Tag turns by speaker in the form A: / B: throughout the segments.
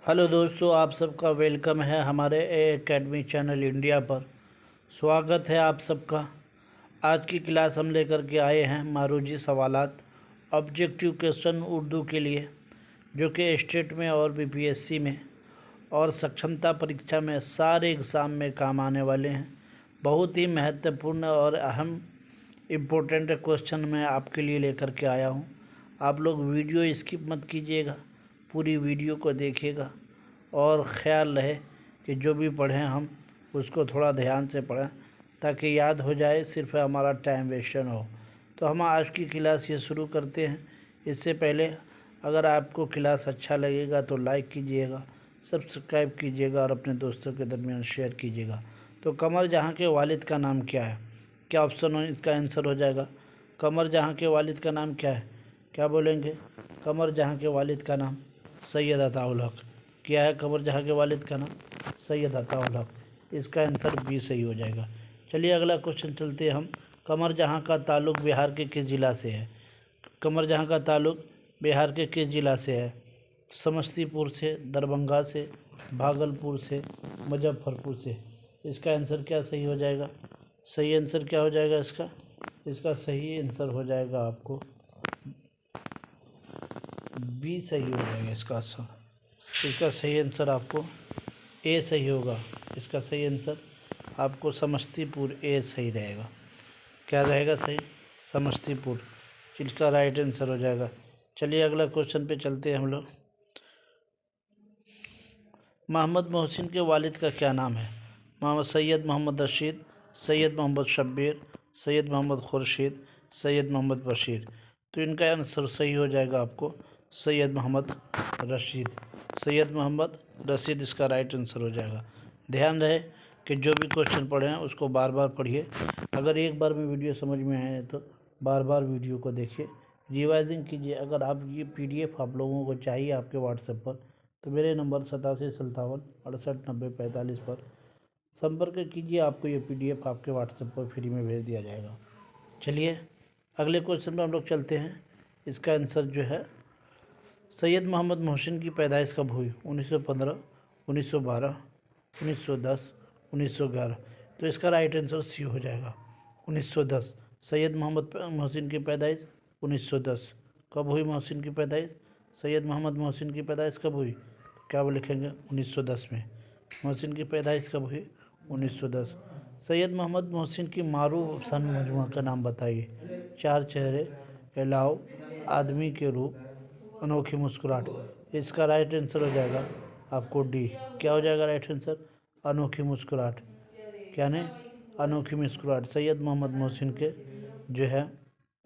A: Hello दोस्तों, आप सबका वेलकम है हमारे एकेडमी चैनल इंडिया पर। स्वागत है आप सबका। आज की क्लास हम लेकर के आए हैं मारूजी सवालात ऑब्जेक्टिव क्वेश्चन उर्दू के लिए, जो कि स्टेट में और बीपीएससी में और सक्षमता परीक्षा में सारे एग्ज़ाम में काम आने वाले हैं। बहुत ही महत्वपूर्ण और अहम इम्पोर्टेंट क्वेश्चन मैं आपके लिए लेकर के आया हूँ। आप लोग वीडियो स्किप मत कीजिएगा, पूरी वीडियो को देखिएगा और ख़्याल रहे कि जो भी पढ़ें हम उसको थोड़ा ध्यान से पढ़ें ताकि याद हो जाए, सिर्फ हमारा टाइम वेस्ट ना हो। तो हम आज की क्लास ये शुरू करते हैं। इससे पहले अगर आपको क्लास अच्छा लगेगा तो लाइक कीजिएगा, सब्सक्राइब कीजिएगा और अपने दोस्तों के दरमियान शेयर कीजिएगा। तो कमर जहाँ के वालिद का नाम क्या है? क्या ऑप्शन इसका आंसर हो जाएगा? कमर जहाँ के वालिद का नाम क्या है? क्या बोलेंगे? कमर जहाँ के वालिद का नाम सैयद अताउल हक। क्या है कमर जहाँ के वालिद का नाम? सैयद अताउल हक। इसका आंसर बी सही हो जाएगा। चलिए अगला क्वेश्चन चलते हैं हम। कमर जहाँ का ताल्लुक़ बिहार के किस ज़िला से है? कमर जहाँ का ताल्लुक़ बिहार के किस ज़िला से है? समस्तीपुर से, दरभंगा से, भागलपुर से, मुजफ्फरपुर से। इसका आंसर क्या सही हो जाएगा? सही आंसर क्या हो जाएगा इसका? इसका सही आंसर हो जाएगा आपको बी सही हो जाएगा इसका आंसर। इसका सही आंसर आपको ए सही होगा। इसका सही आंसर आपको समस्तीपुर ए सही रहेगा। क्या रहेगा सही? समस्तीपुर। इसका राइट आंसर हो जाएगा। चलिए अगला क्वेश्चन पे चलते हैं हम लोग। मोहम्मद मोहसिन के वालिद का क्या नाम है? मोहम्मद सैयद मोहम्मद रशीद, सैयद मोहम्मद शब्बीर, सैयद मोहम्मद खुर्शीद, सैयद मोहम्मद बशीर। तो इनका आंसर सही हो जाएगा आपको सैयद मोहम्मद रशीद। सैयद मोहम्मद रशीद इसका राइट आंसर हो जाएगा। ध्यान रहे कि जो भी क्वेश्चन पढ़े हैं उसको बार बार पढ़िए। अगर एक बार में वीडियो समझ में आए तो बार बार वीडियो को देखिए, रिवाइजिंग कीजिए। अगर आप ये PDF आप लोगों को चाहिए आपके व्हाट्सएप पर तो मेरे नंबर 8757 68 90 45 पर संपर्क कीजिए। आपको ये PDF आपके व्हाट्सएप पर फ्री में भेज दिया जाएगा। चलिए अगले क्वेश्चन पर हम लोग चलते हैं। इसका आंसर जो है, सैयद मोहम्मद मोहसिन की पैदाइश कब हुई? 1915, 1912, 1910, 1911। तो इसका राइट आंसर सी हो जाएगा 1910। सैयद मोहम्मद मोहसिन की पैदाइश 1910। कब हुई मोहसिन की पैदाइश? सैयद मोहम्मद मोहसिन की पैदाइश कब हुई? क्या वो लिखेंगे? 1910 में। मोहसिन की पैदाइश कब हुई? 1910। सैयद मोहम्मद मोहसिन की मारूफ अफसाना मजमूआ का नाम बताइए। चार चेहरे, अलाव, आदमी के रूप, अनोखी मुस्कुराहट। इसका राइट आंसर हो जाएगा आपको डी। क्या हो जाएगा राइट आंसर? अनोखी मुस्कुराहट। क्या नहीं? अनोखी मुस्कुराहट। सैयद मोहम्मद मोहसिन के जो है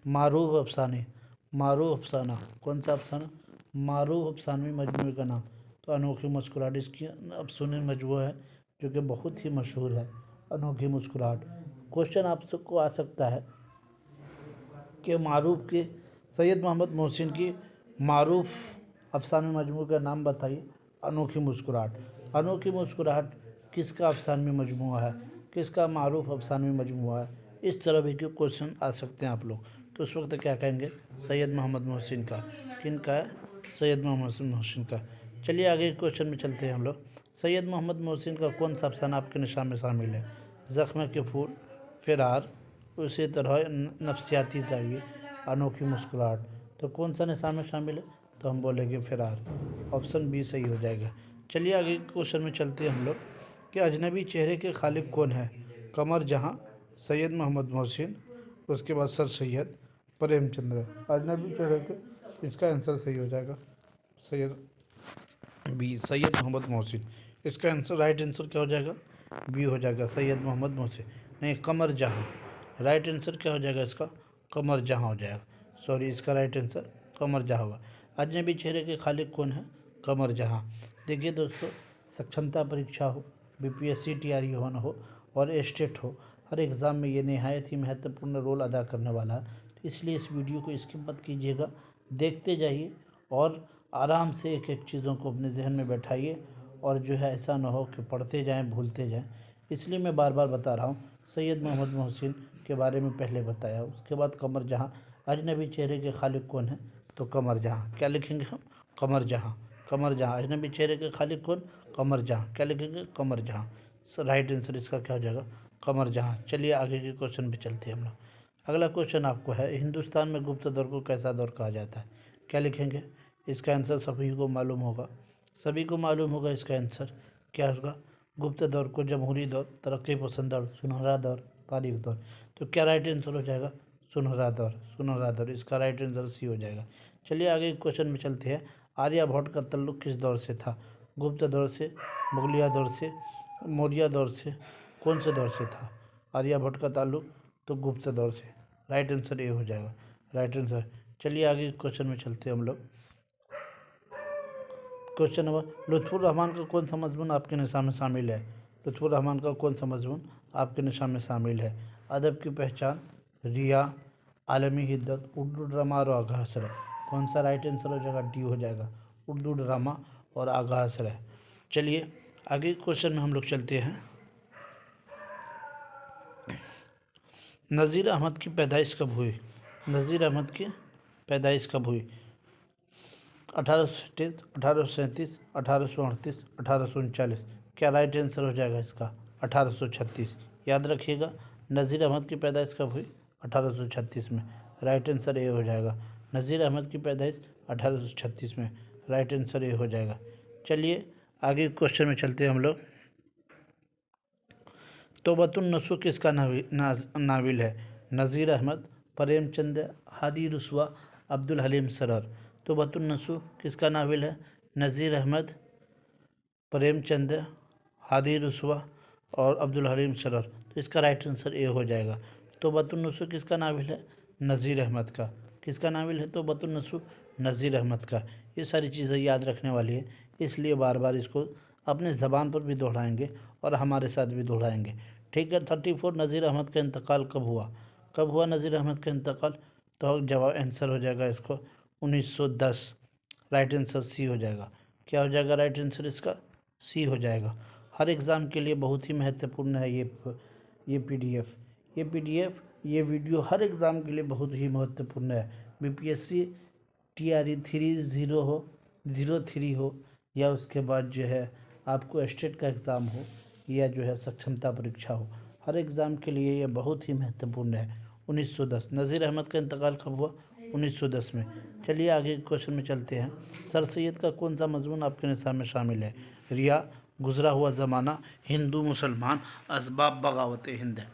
A: मारूफ अफसाने, मारूफ अफसाना, कौन सा अफसाना? मारूफ अफसानवी मजमूए का नाम। तो अनोखी मुस्कुराहट इसकी अफसाने मजमूआ है जो कि बहुत ही मशहूर है, अनोखी मुस्कुराहट। क्वेश्चन आप सबको आ सकता है कि मारूफ के सैयद मोहम्मद मोहसिन की मारूफ अफसानवी मजमूए का नाम बताइए। अनोखी मुस्कुराहट। अनोखी मुस्कुराहट किसका अफसानवी मजमूआ है? किसका मारूफ अफसानवी मजमूआ है? इस तरह भी क्वेश्चन आ सकते हैं आप लोग। तो उस वक्त क्या कहेंगे? सैयद मोहम्मद मोहसिन का। किन का है? सैयद मोहम्मद मोहसिन का। चलिए आगे क्वेश्चन में चलते हैं हम लोग। सैयद मोहम्मद मोहसिन का कौन सा अफसाना आपके निशान में शामिल है? ज़ख्म के फूल, फ़िरार, उसी तरह नफ्सियाती जाविये, अनोखी मुस्कुराहट। तो कौन सा निशान में शामिल है? तो हम बोलेंगे फ़िरार। ऑप्शन बी सही हो जाएगा। चलिए आगे क्वेश्चन में चलते हैं हम लोग कि अजनबी चेहरे के खालिक कौन है? कमर जहाँ, सैयद मोहम्मद मोहसिन, उसके बाद सर सैयद, प्रेमचंद्र। अजनबी चेहरे के, इसका आंसर सही हो जाएगा सैयद बी, सैयद मोहम्मद मोहसिन। इसका आंसर राइट आंसर क्या हो जाएगा? बी हो जाएगा, सैयद मोहम्मद मोहसिन। नहीं, कमर जहाँ। राइट आंसर क्या हो जाएगा इसका? कमर जहाँ हो जाएगा। सॉरी, इसका राइट आंसर कमर जहाँ होगा। अजनबी चेहरे के खालिक कौन है? कमर जहाँ। देखिए दोस्तों, सक्षमता परीक्षा हो, BPSC TRE होना हो और स्टेट हो, हर एग्ज़ाम में ये नहायत ही महत्वपूर्ण रोल अदा करने वाला है। तो इसलिए इस वीडियो को स्किप मत कीजिएगा, देखते जाइए और आराम से एक एक चीज़ों को अपने जहन में बैठाइए। और जो है ऐसा ना हो कि पढ़ते जाएं भूलते जाएं। इसलिए मैं बार बार बता रहा हूँ। सैयद मोहम्मद मोहसिन के बारे में पहले बताया, उसके बाद कमर जहाँ। अजनबी चेहरे के खालिक कौन है? तो कमर जहाँ। क्या लिखेंगे हम? कमर जहाँ। कमर जहाँ, अजनबी चेहरे के खालिक कौन, कमर जहाँ। क्या लिखेंगे, कमर जहाँ। राइट आंसर इसका क्या हो जाएगा, कमर जहाँ। चलिए आगे के क्वेश्चन पे चलते हैं हम लोग। अगला क्वेश्चन आपको है, हिंदुस्तान में गुप्त दौर को कैसा दौर कहा जाता है। क्या लिखेंगे, इसका आंसर सभी को मालूम होगा, सभी को मालूम होगा इसका आंसर क्या होगा। गुप्त दौर को जमहूरी दौर, तरक्की पसंद दौर, सुनहरा दौर, तारीख दौर। तो क्या राइट आंसर हो जाएगा, सुनहरा दौर, सुनहरा दौर। इसका राइट आंसर सी हो जाएगा। चलिए आगे क्वेश्चन में चलते हैं। आर्यभट्ट का ताल्लुक किस दौर से था, गुप्त दौर से, मुगलिया दौर से, मौर्य दौर से, कौन से दौर से था आर्यभट्ट का ताल्लुक, तो गुप्त दौर से। राइट आंसर ए हो जाएगा, राइट आंसर। चलिए आगे क्वेश्चन में चलते हैं हम लोग। क्वेश्चन नंबर, लुत्फुर रहमान का कौन सा मजमून आपके निशा में शामिल है। लुत्फुर रहमान का कौन सा मजमून आपके निशा में शामिल है। अदब की पहचान, रिया, आलमी हिद्दत, उर्दू ड्रामा और आगा हसर। कौन सा राइट आंसर हो जाएगा, डी हो जाएगा, उर्दू ड्रामा और आगा हसर। चलिए आगे क्वेश्चन में हम लोग चलते हैं। नज़ीर अहमद की पैदाइश कब हुई, नज़ीर अहमद की पैदाइश कब हुई। 1837, 1837, 1838, 1839। क्या राइट आंसर हो जाएगा इसका, 1836। याद रखिएगा, नज़ीर अहमद की पैदाइश कब हुई, 1836 में। राइट आंसर ए हो जाएगा, नज़ीर अहमद की पैदाइश 1836 में। राइट आंसर ए हो जाएगा। चलिए आगे क्वेश्चन में चलते हैं हम लोग। तौबतुन नसूह किसका नाविल है। नज़ीर अहमद, प्रेमचंद, हादी रुस्वा, अब्दुल हलीम सरर। तौबतुन नसूह किसका नाविल है, नज़ीर अहमद, प्रेमचंद, हादी रुस्वा और अब्दुल हलीम सरर। तो इसका राइट आंसर ए हो जाएगा। तौबतुन नसूह किसका नाविल है, नज़ीर अहमद का। किसका नाविल है तौबतुन नसूह, नज़ीर अहमद का। ये सारी चीज़ें याद रखने वाली है, इसलिए बार बार इसको अपने ज़बान पर भी दोहराएंगे और हमारे साथ भी दोहराएंगे। ठीक है। 34, नज़ीर अहमद का इंतकाल कब हुआ, कब हुआ नज़ीर अहमद का इंतकाल। तो जवाब आंसर हो जाएगा इसको 1910। राइट आंसर सी हो जाएगा। क्या हो जाएगा राइट आंसर इसका, सी हो जाएगा। हर एग्ज़ाम के लिए बहुत ही महत्वपूर्ण है ये पीडीएफ, ये वीडियो हर एग्ज़ाम के लिए बहुत ही महत्वपूर्ण है। बीपीएससी TRE 30 हो, 03 हो, या उसके बाद जो है आपको स्टेट का एग्ज़ाम हो, या जो है सक्षमता परीक्षा हो, हर एग्ज़ाम के लिए ये बहुत ही महत्वपूर्ण है। 1910, नज़ीर अहमद का इंतकाल कब हुआ, 1910 में। चलिए आगे क्वेश्चन में चलते हैं। सर सैयद का कौन सा मजमून आपके निसाब में शामिल है। रिया, गुजरा हुआ ज़माना, हिंदू मुसलमान, असबाब बगावत हिंद है,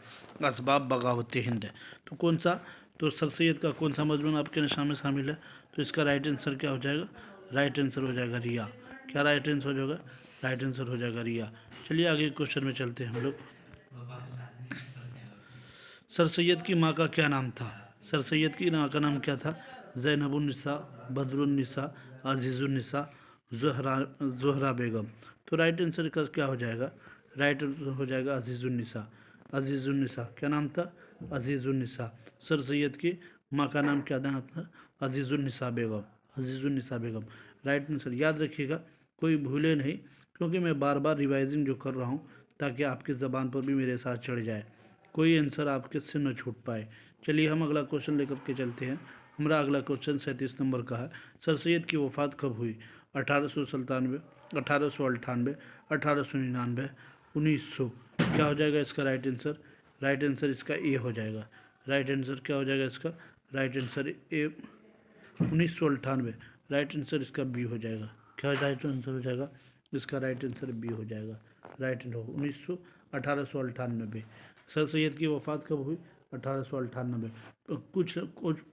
A: असबाब बगावत हिंद है। तो कौन सा, तो सर सैयद का कौन सा मजमून आपके निशान में शामिल है। तो इसका राइट आंसर क्या हो जाएगा, राइट आंसर हो जाएगा रिया। क्या राइट आंसर हो जाएगा, राइट आंसर हो जाएगा रिया। चलिए आगे क्वेश्चन में चलते हैं हम लोग। सर सैयद की माँ का क्या नाम था, सर सैयद की माँ का नाम क्या था। ज़ैनबुन्निसा, बदरुन्निसा, अजीज़ुन्निसा, ज़ोहरा बेगम। तो राइट आंसर का क्या हो जाएगा, राइट आंसर हो जाएगा अजीज़ुन्निसा, अजीज़ुन्निसा। क्या नाम था, अजीज़ुन्निसा। सर सैयद की माँ का नाम क्या नाम था, अजीज़ुन्निसा बेगम, अजीज़ुन्निसा बेगम। राइट आंसर याद रखिएगा, कोई भूले नहीं, क्योंकि मैं बार बार रिवाइजिंग जो कर रहा हूँ ताकि आपकी ज़बान पर भी मेरे साथ चढ़ जाए, कोई आंसर आपके से न छूट पाए। चलिए हम अगला क्वेश्चन लेकर के चलते हैं। हमारा अगला क्वेश्चन 37 नंबर का है। सर सैयद की वफ़ात कब हुई, 1897, 1898, 1899, 1900। क्या हो जाएगा इसका राइट आंसर, राइट आंसर इसका ए हो जाएगा। राइट आंसर क्या हो जाएगा इसका, right answer A 1998। Right answer इसका बी हो जाएगा। क्या राइट आंसर हो जाएगा इसका, राइट आंसर बी हो जाएगा। Right answer 1898। सर सैयद की वफ़ात कब हुई, 1898। कुछ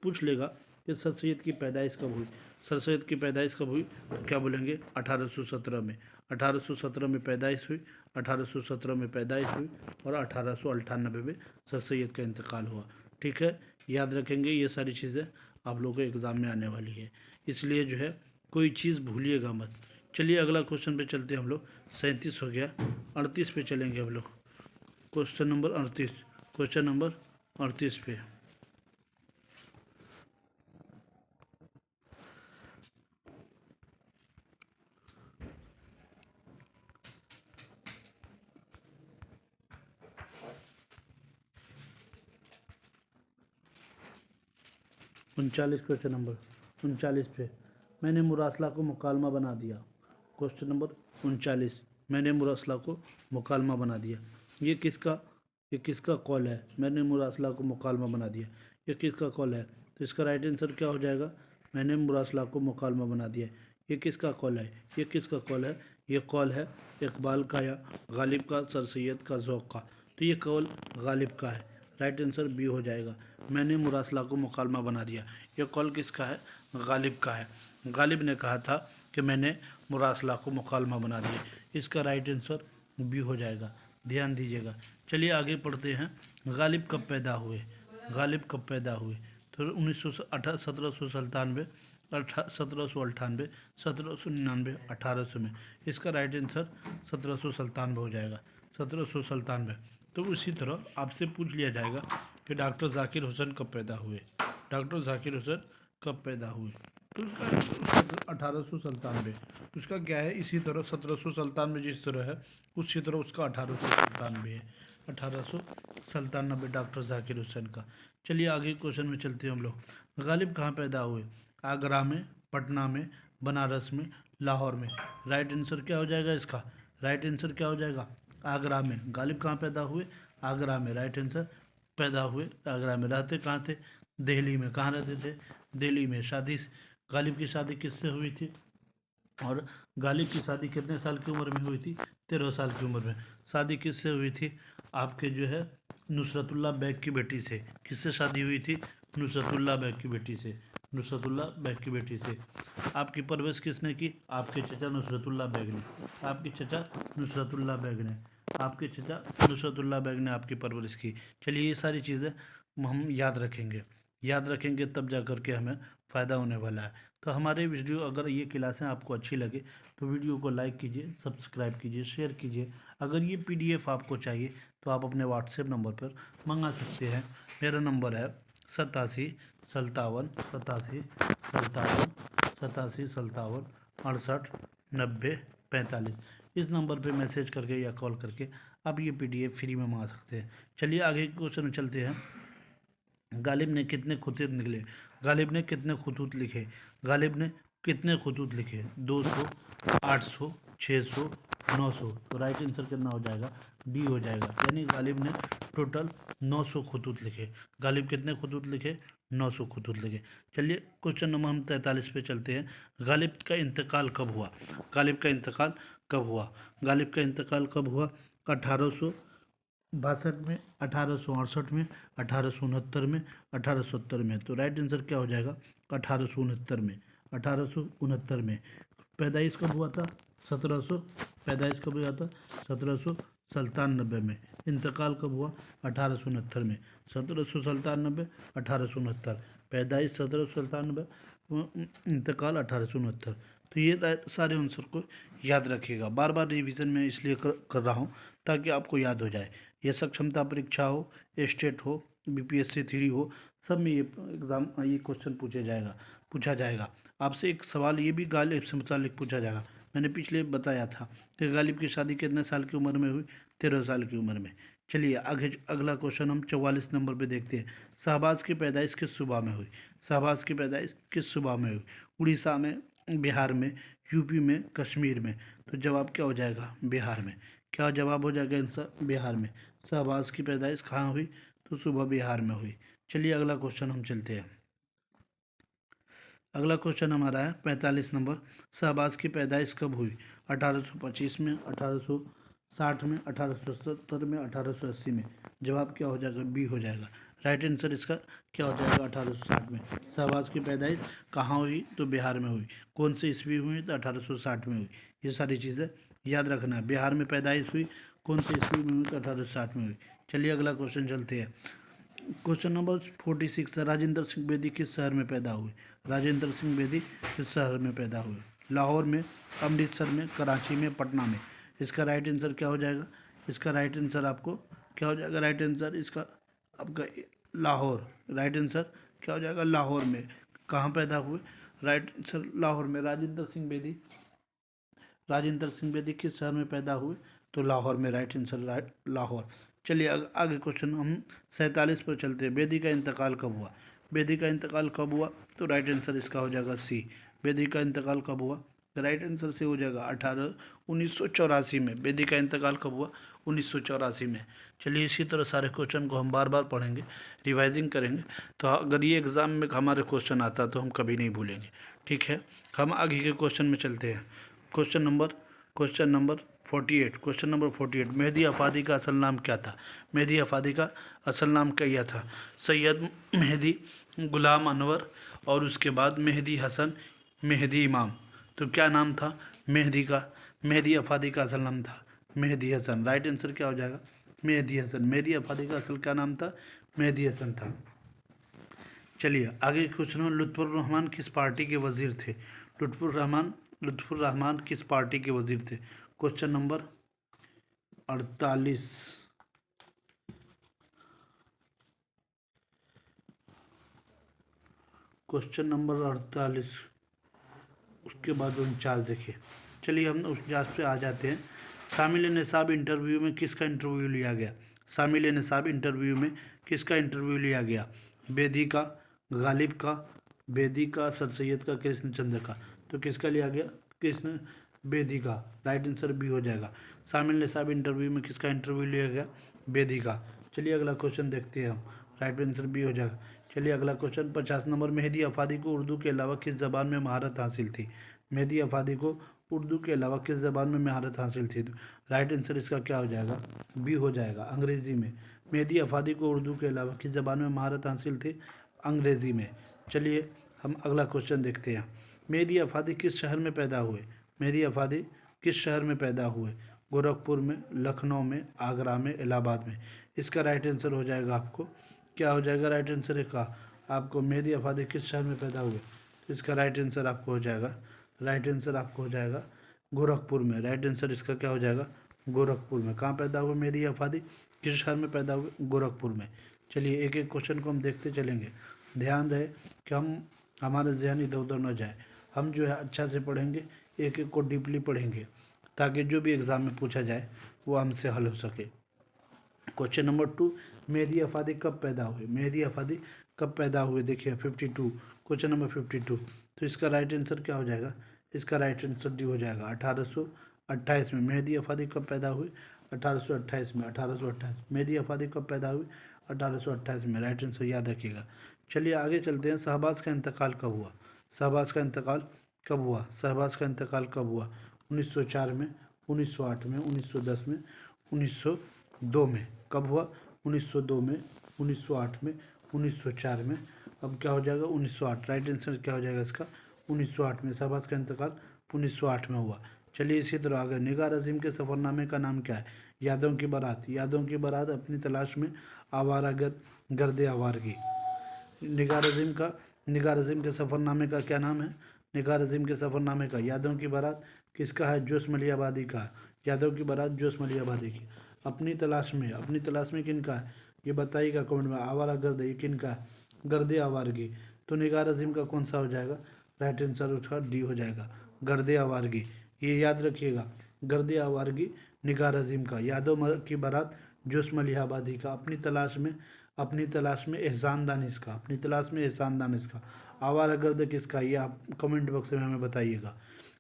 A: पूछ लेगा कि सर सैयद की पैदाइश कब हुई, सर सैयद की पैदाइश कब हुई, तो क्या बोलेंगे 1817 में। 1817 में पैदाइश हुई, 1817 में पैदाइश हुई और 1898 में सर सैयद का इंतकाल हुआ। ठीक है, याद रखेंगे, ये सारी चीज़ें आप लोगों के एग्ज़ाम में आने वाली है, इसलिए जो है कोई चीज़ भूलिएगा मत। चलिए अगला क्वेश्चन पे चलते हैं हम लोग। 37 हो गया, 38 पे चलेंगे हम लोग। क्वेश्चन नंबर 38, क्वेश्चन नंबर 38 पे। उनचालीस, क्वेश्चन नंबर 39 पे। मैंने मुरासला को मुकालमा बना दिया। क्वेश्चन नंबर 39, मैंने मुरसला को मुकालमा बना दिया। ये किसका कॉल है? मैंने मुरसला को मुकालमा बना दिया, ये किसका कॉल है? तो इसका राइट आंसर क्या हो जाएगा? मैंने मुरसला को मुकालमा बना दिया। ये किसका कॉल है? ये किसका कॉल है? ये कॉल है इकबाल का या गालिब का, सर सैयद का, ज़ौक़ का। तो ये कॉल गालिब का है, राइट आंसर बी हो जाएगा। मैंने मुरसला को मुकालमा बना दिया, ये कॉल किसका है? गालिब का है। गालिब ने कहा था कि मैंने मुरसला को मुकालमा बना दिया, इसका राइट आंसर बी हो जाएगा, ध्यान दीजिएगा। चलिए आगे पढ़ते हैं। गालिब कब पैदा हुए? गालिब कब पैदा हुए? तो 1797, 1798, 1799, 1800 में। इसका राइट आंसर 1797 हो जाएगा, 1797। तो उसी तरह आपसे पूछ लिया जाएगा कि डॉक्टर जाकिर हुसैन कब पैदा हुए? डॉक्टर जाकिर हुसैन कब पैदा हुए? तो उसका 1897। उसका क्या है, इसी तरह 1797 जिस तरह है उसी तरह उसका 1897 है, 1897 डॉक्टर जाकिर हुसैन का। चलिए आगे क्वेश्चन में चलते हैं हम लोग। गालिब कहाँ पैदा हुए? आगरा में, पटना में, बनारस में, लाहौर में। राइट आंसर क्या हो जाएगा इसका? राइट आंसर क्या हो जाएगा? आगरा में। गालिब कहाँ पैदा हुए? आगरा में, राइट आंसर पैदा हुए आगरा में। रहते कहाँ थे? दिल्ली में। कहाँ रहते थे? दिल्ली में। शादी, गालिब की शादी किससे हुई थी? और गालिब की शादी कितने साल की उम्र में हुई थी? 13 साल की उम्र में। शादी किससे हुई थी? आपके जो है नुसरतुल्लाह बेग की बेटी से। किससे शादी हुई थी? नुसरतुल्लाह बेग की बेटी से, नुसरतुल्लाह बेग की बेटी से। आपकी परवरिश किसने की? आपके चचा नुसरतुल्लाह बेग ने। आपके चचा नुसरतुल्लाह बेग ने, आपके चचा नुसरतुल्लाह बेग ने आपकी परवरिश की। चलिए ये सारी चीज़ें हम याद रखेंगे तब जा कर के हमें फ़ायदा होने वाला है। तो हमारे वीडियो, अगर ये क्लासें आपको अच्छी लगे तो वीडियो को लाइक कीजिए, सब्सक्राइब कीजिए, शेयर कीजिए। अगर ये PDF आपको चाहिए तो आप अपने व्हाट्सएप नंबर पर मंगा सकते हैं। मेरा नंबर है 87 57 57 57 68 90 45। इस नंबर पे मैसेज करके या कॉल करके आप ये PDF फ्री में मंगा सकते हैं। चलिए आगे क्वेश्चन में चलते हैं। गालिब ने कितने खतूत निकले? गालिब ने कितने खतूत लिखे? गालिब ने कितने खतूत लिखे? 200, 800, 600, 900। तो राइट आंसर कितना हो जाएगा? डी हो जाएगा, यानी गालिब ने टोटल 900 खतूत लिखे। गालिब कितने खतूत लिखे? 900 खतूत लिखे। चलिए क्वेश्चन नंबर हम 43 पे चलते हैं। गालिब का इंतकाल कब हुआ? गालिब का इंतकाल कब हुआ? गालिब का इंतकाल कब हुआ? 1862 में, 1868 में, 1869 में, 1870 में। तो राइट आंसर क्या हो जाएगा? 1869 में, 1869 में। पैदाइश कब हुआ था? 1700, पैदाइश कब हुआ था? 1797 में। इंतकाल कब हुआ? 1869 में। 1797, 1869। पैदाइश 1797, इंतकाल 1869। तो ये सारे आंसर को याद रखिएगा। बार बार रिवीजन में इसलिए कर रहा हूँ ताकि आपको याद हो जाए। ये क्षमता परीक्षा हो, स्टेट हो, BPSC 3 हो, सब में ये एग्ज़ाम, ये क्वेश्चन पूछा जाएगा। आपसे एक सवाल ये भी गालिब से मुतालिक पूछा जाएगा। मैंने पिछले बताया था कि गालिब की शादी कितने साल की उम्र में हुई? 13 साल की उम्र में। चलिए आगे अगला क्वेश्चन हम 44 नंबर पे देखते हैं। शहबाज की पैदाइश किस सूबा में हुई? शहबाज की पैदाइश किस सूबा में हुई? उड़ीसा में, बिहार में, यूपी में, कश्मीर में। तो जवाब क्या हो जाएगा? बिहार में। क्या जवाब हो जाएगा आंसर? बिहार में। शहबाज की पैदाइश कहाँ हुई? तो सुबह बिहार में हुई। चलिए अगला क्वेश्चन हम चलते हैं। अगला क्वेश्चन हमारा है 45 नंबर। शहबाज की पैदाइश कब हुई? 1825 में, 1860 में, 1870 में, 1880 में। जवाब क्या हो जाएगा? बी हो जाएगा। राइट आंसर इसका क्या हो जाएगा? 1860 में। शहबाज की पैदाइश कहाँ हुई? तो बिहार में हुई। कौन से ईस्वी में हुई? तो 1860 में हुई। ये सारी चीज़ें याद रखना है। बिहार में पैदाइश हुई, कौन से ईस्वी में हुई? तो 1860 में हुई। चलिए अगला क्वेश्चन चलते हैं। क्वेश्चन नंबर 46 है। राजेंद्र सिंह बेदी किस शहर में पैदा हुए? राजेंद्र सिंह बेदी किस शहर में पैदा हुए? लाहौर में, अमृतसर में, कराची में, पटना में। इसका राइट आंसर क्या हो जाएगा? इसका राइट आंसर आपको क्या हो जाएगा? राइट आंसर इसका आपका लाहौर। राइट आंसर क्या हो जाएगा? लाहौर में। कहाँ पैदा हुए? राइट आंसर लाहौर में। राजेंद्र सिंह बेदी किस शहर में पैदा हुए? तो लाहौर में। Right answer Lahore. चलिए आगे क्वेश्चन हम 47 पर चलते हैं। बेदी का इंतकाल कब हुआ? बेदी का इंतकाल कब हुआ? तो राइट आंसर इसका हो जाएगा सी। बेदी का इंतकाल कब हुआ? राइट आंसर से हो जाएगा 1984 में। बेदी का इंतकाल कब हुआ? 1984 में। चलिए इसी तरह सारे क्वेश्चन को हम बार बार पढ़ेंगे, रिवाइजिंग करेंगे, तो अगर ये एग्ज़ाम में हमारे क्वेश्चन आता तो हम कभी नहीं भूलेंगे। ठीक है, हम आगे के क्वेश्चन में चलते हैं। Question number 48। क्वेश्चन नंबर 48, मेहदी अफादी का असल नाम क्या था? मेहदी अफादी का असल नाम क्या था? सैयद मेहदी गुलाम अनवर और उसके बाद मेहदी हसन मेहदी इमाम। तो क्या नाम था मेहदी का? मेहदी अफादी का असल नाम था मेहदी हसन। राइट आंसर क्या हो जाएगा? मेहदी हसन। मेहदी अफादी का असल क्या नाम था? मेहदी हसन था। चलिए आगे क्वेश्चन में, लुत्फुर रहमान किस पार्टी के वजीर थे? लुत्फुर रहमान किस पार्टी के वजीर थे? Question number 48। क्वेश्चन नंबर 48 उसके बाद 49 देखिए। चलिए हम उस जांच पे आ जाते हैं। शामिल निसाब इंटरव्यू में किसका इंटरव्यू लिया गया? शामिल निसाब इंटरव्यू में किसका इंटरव्यू लिया गया? बेदी का, गालिब का, बेदी का, सर सैयद का, कृष्ण चंद्र का। तो किसका लिया गया? कृष्ण बेदी का। राइट आंसर बी हो जाएगा। शामिल निसाब इंटरव्यू में किसका इंटरव्यू लिया गया? बेदी का। चलिए अगला क्वेश्चन देखते हैं हम। राइट आंसर बी हो जाएगा। चलिए अगला क्वेश्चन 50 नंबर, मेहदी अफादी को उर्दू के अलावा किस ज़बान में महारत हासिल थी? मेहदी अफादी को उर्दू के अलावा किस ज़बान में महारत हासिल थी? राइट आंसर इसका क्या हो जाएगा? बी हो जाएगा, अंग्रेज़ी में। मेहदी अफादी को उर्दू के अलावा किस ज़बान में महारत हासिल थी? अंग्रेज़ी में। चलिए हम अगला क्वेश्चन देखते हैं। मेहदी अफादी किस शहर में पैदा हुए? मेहदी अफादी किस शहर में पैदा हुए? गोरखपुर में, लखनऊ में, आगरा में, इलाहाबाद में। इसका राइट आंसर हो जाएगा आपको क्या हो जाएगा? राइट आंसर है का आपको, मेहदी अफादी किस शहर में पैदा हुए? तो इसका राइट आंसर आपको हो जाएगा, राइट आंसर आपको हो जाएगा गोरखपुर में। राइट आंसर इसका क्या हो जाएगा? गोरखपुर में। कहाँ पैदा हुए मेहदी अफादी? किस शहर में पैदा हुए? गोरखपुर में। चलिए एक एक क्वेश्चन को हम देखते चलेंगे। ध्यान रहे कि हमारे जहन इधर उधर न जाए। हम जो है अच्छा से पढ़ेंगे, एक एक को डीपली पढ़ेंगे, ताकि जो भी एग्ज़ाम में पूछा जाए वो हमसे हल हो सके। क्वेश्चन नंबर 2, मेहदी अफादी कब पैदा हुए? मेहदी अफादी कब पैदा हुए? देखिए 52, क्वेश्चन नंबर 52। तो इसका राइट आंसर क्या हो जाएगा? इसका राइट आंसर डी हो जाएगा 1828 में। मेहदी अफादी कब पैदा हुए? 1828 में। 1828 मेहदी अफादी कब पैदा हुई? 1828 में। राइट आंसर याद रखिएगा। चलिए आगे चलते हैं। शहबाज का इंतकाल कब हुआ? शहबाज का इंतकाल कब हुआ? शहबाज का इंतकाल कब हुआ? 1904 में, 1908 में, 1910 में, 1902 में। कब हुआ? 1902 में, 1908 में, 1904 में। अब क्या हो जाएगा? 1908। राइट आंसर क्या हो जाएगा इसका? 1908 में। शहबाज का इंतकाल 1908 में हुआ। चलिए इसी तरह आगे, निगार अजीम के सफ़रनामे का नाम क्या है? यादों की बारात। यादों की बारात, अपनी तलाश में, आवारा गर्द आवारगी। निगार अजीम के सफ़रनामे का क्या नाम है? निगार अजीम के सफ़रनामे का यादों की बारात किसका है? जोश मलियाबादी का। यादों की बारात जोश मलियाबादी की। अपनी तलाश में किनका है? ये बताइएगा कमेंट में। आवारा गर्द ये किनका है? गर्द आवारगी। तो निगार अजीम का कौन सा हो जाएगा? राइट आंसर उसका डी हो जाएगा, गर्द आवारगी। ये याद रखिएगा, गर्द आवारगी निगार अजीम का। यादों की बारात जोश मलिहाबादी का। अपनी तलाश में एहसान दानिश का। अपनी तलाश में एहसान दानिश का। आवारा गर्द किसका? ये आप कमेंट बॉक्स में हमें बताइएगा।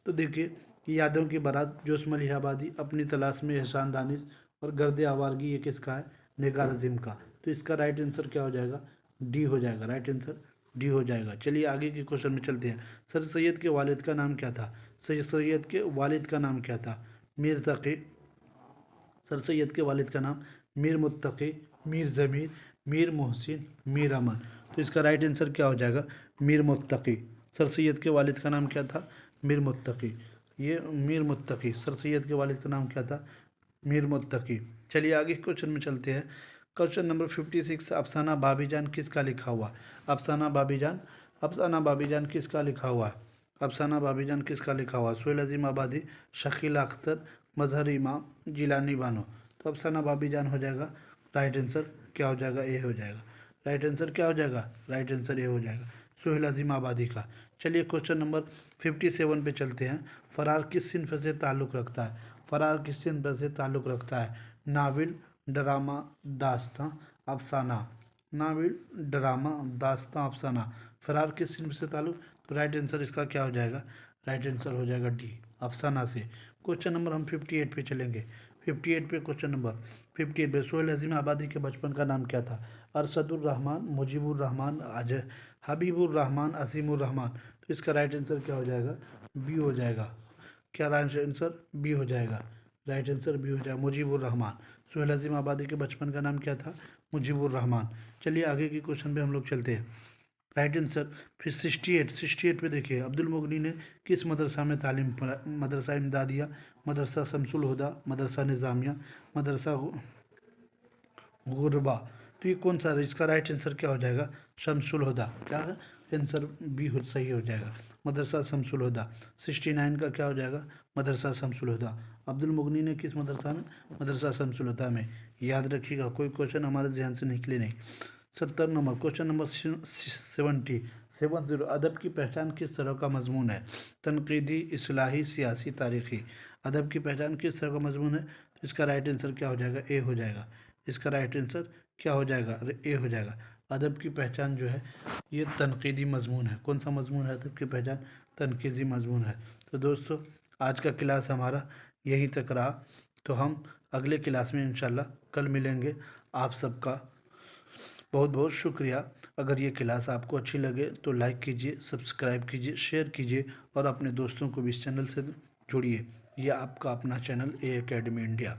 A: तो देखिए, यादों की बारात जोश मलिहाबादी, अपनी तलाश में एहसान दानिश और गर्द आवारगी ये किसका है? निगार अजीम का। तो इसका राइट आंसर क्या हो जाएगा? डी हो जाएगा। राइट आंसर डी हो जाएगा। चलिए आगे के क्वेश्चन में चलते हैं। सर सैयद के वालिद का नाम क्या था? सर सैयद के वालिद का नाम क्या था? मीर तकी। सर सैयद के वालिद का नाम मीर मुत्तकी, मीर ज़मीर, मीर मोहसिन, मीर अमन। तो इसका राइट आंसर क्या हो जाएगा? मीर मुत्तकी। सर सैयद के वालिद का नाम क्या था? मीर मुत्तकी। ये मीर मुत्तकी, सर सैयद के वालिद का नाम क्या था? मीर मुत्तकी। चलिए आगे क्वेश्चन में चलते हैं। क्वेश्चन नंबर 56, अफसाना भाभीजान किसका लिखा हुआ? अफसाना भाभीजान किसका लिखा हुआ? अफसाना भाभीजान किसका लिखा हुआ? सोहेल अजीम आबादी, शकीला अख्तर, मजहर इमाम, जिलानी बानो। तो अफसाना भाभीजान हो जाएगा। राइट आंसर क्या हो जाएगा? ए हो जाएगा। राइट आंसर क्या हो जाएगा? राइट आंसर ए हो जाएगा, सोहेल अजीम आबादी का। चलिए क्वेश्चन नंबर 57 पे चलते हैं। फ़रार किस सिन्फ से ताल्लुक़ रखता है? फ़रार किस सिन्फ से ताल्लुक़ रखता है? नाविल, ड्रामा, दास्तां, अफसाना। नाविल, ड्रामा, दास्तां, अफसाना। फ़रार किस सिन्फ से ताल्लुक़? तो राइट आंसर इसका क्या हो जाएगा? राइट आंसर हो जाएगा डी, अफसाना से। क्वेश्चन नंबर हम 58 पे चलेंगे। 58 पे क्वेश्चन नंबर 58 पे, सोहेल अजीम आबादी के बचपन का नाम क्या था? अरशदुर रहमान, मुजीबुर रहमान, अजय, हबीबुर रहमान, असीमुर रहमान। तो इसका राइट आंसर क्या हो जाएगा? बी हो जाएगा। क्या राइट आंसर? बी हो जाएगा। राइट आंसर बी हो जाएगा, मुजीबुर रहमान। सोहेल अजीम आबादी के बचपन का नाम क्या था? मुजीबुर रहमान। चलिए आगे के क्वेश्चन पे हम लोग चलते हैं। राइट आंसर फिर 68 पे देखिए, अब्दुल मुगनी ने किस मदरसा में तालीम पढ़ा? मदरसा इमदादिया, मदरसा शमसुल हुदा, मदरसा निज़ामिया, मदरसा गुरबा। तो ये कौन सा है? इसका राइट आंसर क्या हो जाएगा? शमसुल हुदा। क्या है आंसर? बी हो, सही हो जाएगा, मदरसा शमसुल हुदा। 69 का क्या हो जाएगा? मदरसा शमसुल हुदा। अब्दुल मुगनी ने किस मदरसा में? मदरसा शमसुल हुदा में। याद रखिएगा, कोई क्वेश्चन हमारे ध्यान से निकले नहीं। 70 नंबर, क्वेश्चन नंबर 70, अदब की पहचान किस तरह का मजमून है? तनकीदी, इस्लाही, सियासी, तारीखी। अदब की पहचान किस तरह का मजमून है? तो इसका राइट आंसर क्या हो जाएगा? ए हो जाएगा। इसका राइट आंसर क्या हो जाएगा? ए हो जाएगा। अदब की पहचान जो है ये तनकीदी मजमून है। कौन सा मजमून है अदब की पहचान? तनकीदी मजमून है। तो दोस्तों आज का क्लास हमारा यहीं तक रहा। तो हम अगले क्लास में इंशाल्लाह कल मिलेंगे। आप सबका बहुत बहुत शुक्रिया। अगर ये क्लास आपको अच्छी लगे तो लाइक कीजिए, सब्सक्राइब कीजिए, शेयर कीजिए और अपने दोस्तों को भी इस चैनल से जोड़िए। ये आपका अपना चैनल ए एकेडमी इंडिया।